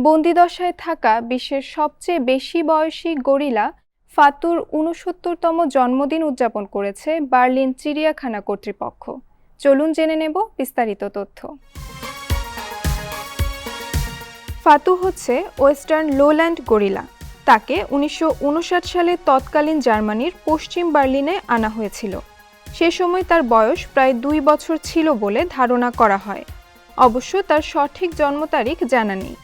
বন্দিদশায় থাকা বিশ্বের সবচেয়ে বেশি বয়সী গরিলা ফাতুর ৬৯তম জন্মদিন উদযাপন করেছে বার্লিন চিড়িয়াখানা কর্তৃপক্ষ। চলুন জেনে নেব বিস্তারিত তথ্য। ফাতু হচ্ছে ওয়েস্টার্ন লোল্যান্ড গরিলা। তাকে ১৯৫৯ সালে তৎকালীন জার্মানির পশ্চিম বার্লিনে আনা হয়েছিল। সে সময় তার বয়স প্রায় ২ বছর ছিল বলে ধারণা করা হয়। অবশ্য তার সঠিক জন্ম তারিখ জানা নেই।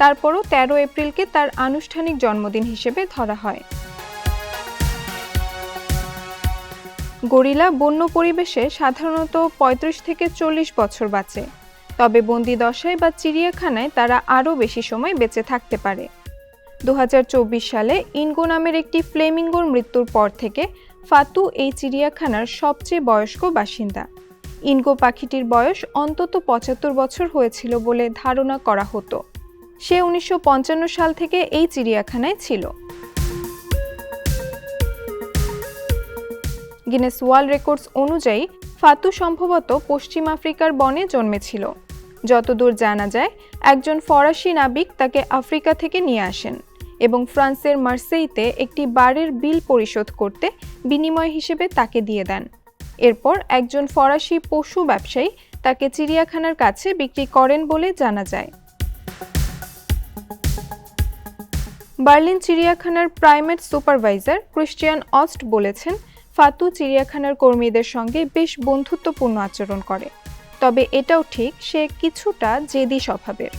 তারপরও ১৩ এপ্রিলকে তার আনুষ্ঠানিক জন্মদিন হিসেবে ধরা হয়। গরিলা বন্য পরিবেশে সাধারণত ৩৫ থেকে ৪০ বছর বাঁচে, তবে বন্দিদশায় বা চিড়িয়াখানায় তারা আরও বেশি সময় বেঁচে থাকতে পারে। ২০২৪ সালে ইনগো নামের একটি ফ্লেমিঙ্গোর মৃত্যুর পর থেকে ফাতু এই চিড়িয়াখানার সবচেয়ে বয়স্ক বাসিন্দা। ইনগো পাখিটির বয়স অন্তত ৭৫ বছর হয়েছিল বলে ধারণা করা হতো। সে ১৯৫৫ সাল থেকে এই চিড়িয়াখানায় ছিল। গিনেস ওয়ার্ল্ড রেকর্ডস অনুযায়ী ফাতু সম্ভবত পশ্চিম আফ্রিকার বনে জন্মেছিল। যতদূর জানা যায়, একজন ফরাসি নাবিক তাকে আফ্রিকা থেকে নিয়ে আসেন এবং ফ্রান্সের মার্সেইতে একটি বারের বিল পরিশোধ করতে বিনিময় হিসেবে তাকে দিয়ে দেন। এরপর একজন ফরাসি পশু ব্যবসায়ী তাকে চিড়িয়াখানার কাছে বিক্রি করেন বলে জানা যায়। বার্লিন চিড়িয়াখানার প্রাইমেট সুপারভাইজার ক্রিশ্চিয়ান অস্ট বলেছেন, ফাতু চিড়িয়াখানার কর্মীদের সঙ্গে বেশ বন্ধুত্বপূর্ণ আচরণ করে, তবে এটাও ঠিক সে কিছুটা জেদি স্বভাবের।